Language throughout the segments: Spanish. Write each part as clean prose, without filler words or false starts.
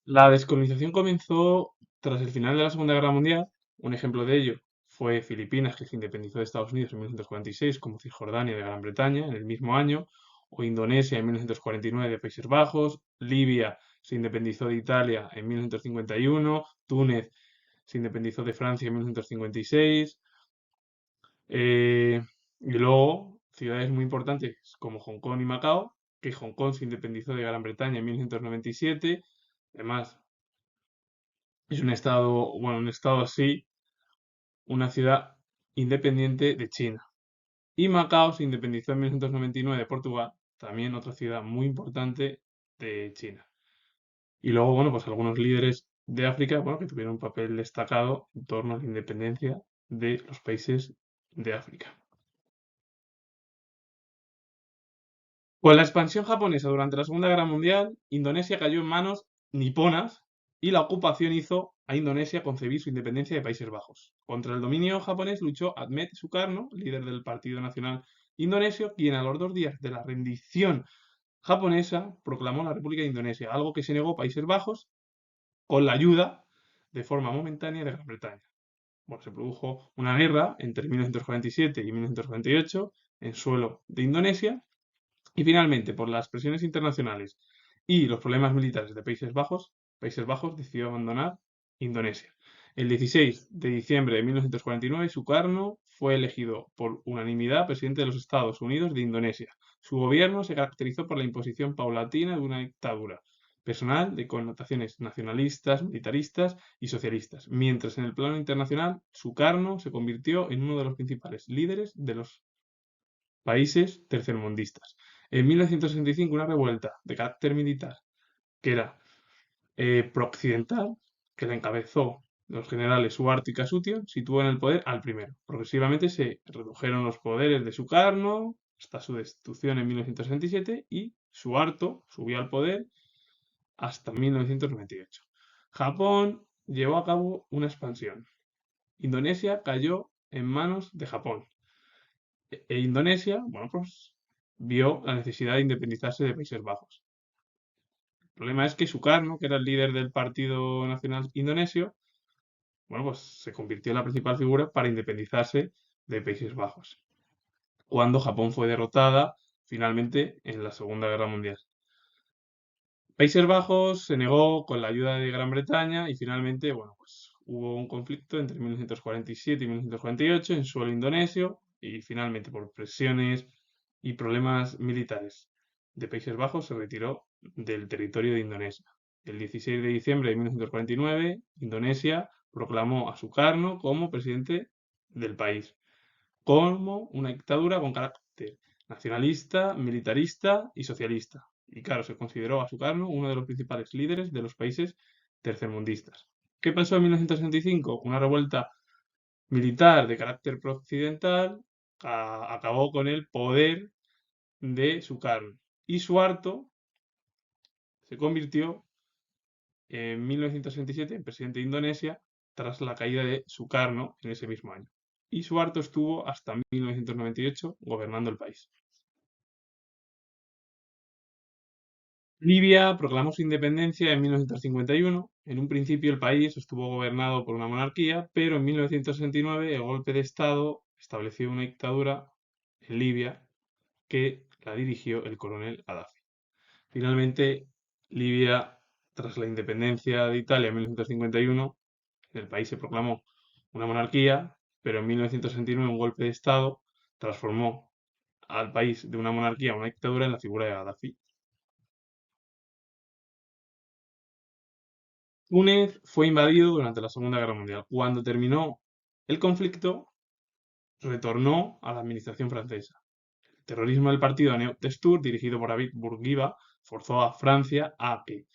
La descolonización comenzó tras el final de la Segunda Guerra Mundial. Un ejemplo de ello fue Filipinas, que se independizó de Estados Unidos en 1946, como Cisjordania de Gran Bretaña en el mismo año, o Indonesia en 1949 de Países Bajos, Libia se independizó de Italia en 1951, Túnez se independizó de Francia en 1956, eh, y luego ciudades muy importantes como Hong Kong y Macao, que Hong Kong se independizó de Gran Bretaña en 1997. Además, es un estado, bueno, un estado así, una ciudad independiente de China. Y Macao se independizó en 1999 de Portugal, también otra ciudad muy importante de China. Y luego, bueno, pues algunos líderes de África, bueno, que tuvieron un papel destacado en torno a la independencia de los países de África. Con la expansión japonesa durante la Segunda Guerra Mundial, Indonesia cayó en manos niponas y la ocupación hizo a Indonesia concebir su independencia de Países Bajos. Contra el dominio japonés luchó Ahmet Sukarno, líder del Partido Nacional Indonesio, quien a los 2 días de la rendición japonesa proclamó la República de Indonesia, algo que se negó Países Bajos con la ayuda de forma momentánea de Gran Bretaña. Bueno, se produjo una guerra entre 1947 y 1948 en suelo de Indonesia y finalmente, por las presiones internacionales y los problemas militares de Países Bajos decidió abandonar Indonesia. El 16 de diciembre de 1949, Sukarno fue elegido por unanimidad presidente de los Estados Unidos de Indonesia. Su gobierno se caracterizó por la imposición paulatina de una dictadura personal de connotaciones nacionalistas, militaristas y socialistas, mientras en el plano internacional Sukarno se convirtió en uno de los principales líderes de los países tercermundistas. En 1965, una revuelta de carácter militar que era prooccidental, que la encabezó los generales Suharto y Casutio, situó en el poder al primero. Progresivamente se redujeron los poderes de Sukarno hasta su destitución en 1967 y Suharto subió al poder hasta 1998. Japón llevó a cabo una expansión. Indonesia cayó en manos de Japón. Indonesia, bueno, pues vio la necesidad de independizarse de Países Bajos. El problema es que Sukarno, que era el líder del Partido Nacional Indonesio, bueno, pues se convirtió en la principal figura para independizarse de Países Bajos, cuando Japón fue derrotada finalmente en la Segunda Guerra Mundial. Países Bajos se negó con la ayuda de Gran Bretaña y finalmente, bueno, pues hubo un conflicto entre 1947 y 1948 en suelo indonesio y finalmente por presiones y problemas militares de Países Bajos se retiró del territorio de Indonesia. El 16 de diciembre de 1949, Indonesia proclamó a Sukarno como presidente del país, como una dictadura con carácter nacionalista, militarista y socialista. Y claro, se consideró a Sukarno uno de los principales líderes de los países tercermundistas. ¿Qué pasó en 1965? Una revuelta militar de carácter prooccidental acabó con el poder de Sukarno. Y Suharto se convirtió en 1967 en presidente de Indonesia tras la caída de Sukarno en ese mismo año. Y Suharto estuvo hasta 1998 gobernando el país. Libia proclamó su independencia en 1951. En un principio el país estuvo gobernado por una monarquía, pero en 1969 el golpe de Estado estableció una dictadura en Libia que la dirigió el coronel Gaddafi. Finalmente, Libia, tras la independencia de Italia en 1951, el país se proclamó una monarquía, pero en 1969 un golpe de Estado transformó al país de una monarquía a una dictadura en la figura de Gaddafi. Túnez fue invadido durante la Segunda Guerra Mundial. Cuando terminó el conflicto, retornó a la administración francesa. El terrorismo del partido Neo Destur, dirigido por David Bourguiba, forzó a Francia a que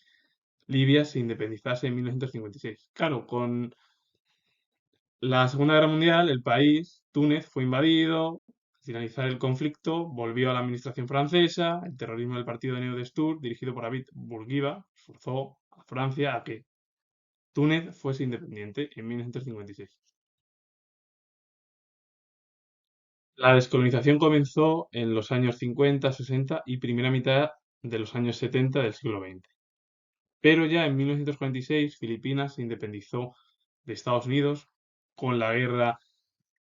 Libia se independizase en 1956. Claro, con la Segunda Guerra Mundial, el país, Túnez, fue invadido. Al finalizar el conflicto, volvió a la administración francesa. El terrorismo del partido Neo Destur, dirigido por David Bourguiba, forzó a Francia a que Túnez fuese independiente en 1956. La descolonización comenzó en los años 50, 60 y primera mitad de los años 70 del siglo XX. Pero ya en 1946 Filipinas se independizó de Estados Unidos con la guerra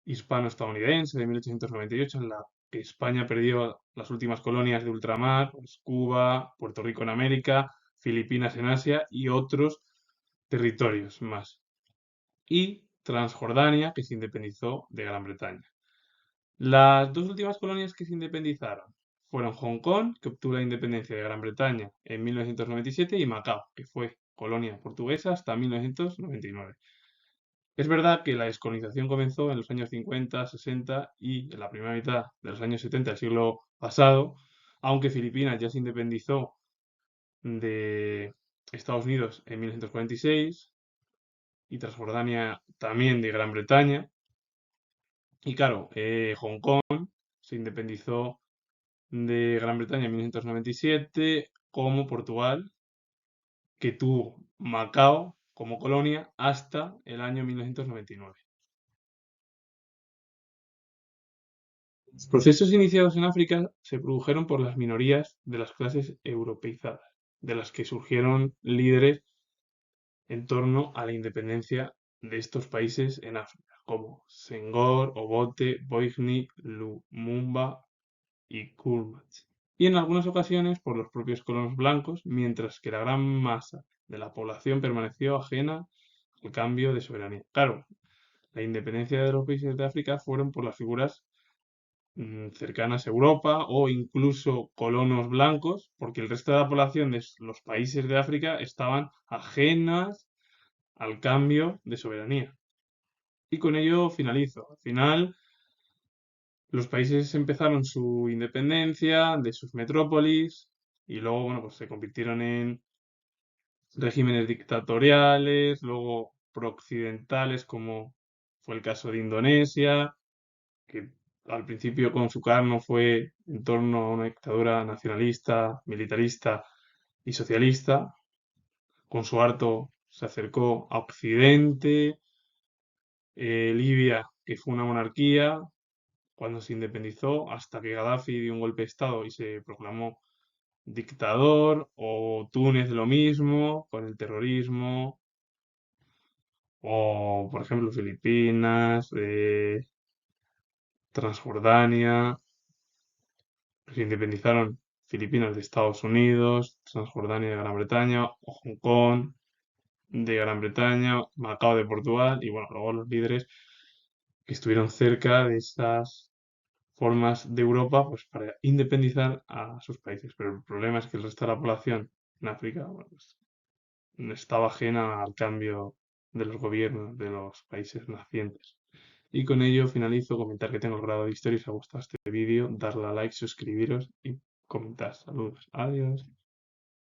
hispano-estadounidense de 1898, en la que España perdió las últimas colonias de ultramar, pues, Cuba, Puerto Rico en América, Filipinas en Asia y otros territorios más. Y Transjordania, que se independizó de Gran Bretaña. Las dos últimas colonias que se independizaron fueron Hong Kong, que obtuvo la independencia de Gran Bretaña en 1997, y Macao, que fue colonia portuguesa hasta 1999. Es verdad que la descolonización comenzó en los años 50, 60 y en la primera mitad de los años 70 del siglo pasado, aunque Filipinas ya se independizó de Estados Unidos en 1946 y Transjordania también de Gran Bretaña. Y claro, Hong Kong se independizó de Gran Bretaña en 1997, como Portugal, que tuvo Macao como colonia hasta el año 1999. Los procesos iniciados en África se produjeron por las minorías de las clases europeizadas, de las que surgieron líderes en torno a la independencia de estos países en África, como Senghor, Obote, Boigny, Lumumba y Kurmach. Y en algunas ocasiones por los propios colonos blancos, mientras que la gran masa de la población permaneció ajena al cambio de soberanía. Claro, la independencia de los países de África fueron por las figuras cercanas a Europa o incluso colonos blancos, porque el resto de la población de los países de África estaban ajenas al cambio de soberanía. Y con ello finalizo. Al final, los países empezaron su independencia de sus metrópolis y luego, bueno, pues se convirtieron en regímenes dictatoriales, luego prooccidentales, como fue el caso de Indonesia, que al principio con Sukarno fue en torno a una dictadura nacionalista, militarista y socialista. Con Suharto se acercó a Occidente, Libia, que fue una monarquía, cuando se independizó, hasta que Gaddafi dio un golpe de Estado y se proclamó dictador, o Túnez lo mismo, con el terrorismo, o por ejemplo Filipinas, Transjordania, se independizaron Filipinas de Estados Unidos, Transjordania de Gran Bretaña, o Hong Kong de Gran Bretaña, Macao de Portugal, y bueno, luego los líderes que estuvieron cerca de esas formas de Europa pues para independizar a sus países. Pero el problema es que el resto de la población en África bueno, pues, estaba ajena al cambio de los gobiernos de los países nacientes. Y con ello finalizo, comentar que tengo el grado de historia. Si os ha gustado este vídeo, darle a like, suscribiros y comentar. Saludos. Adiós.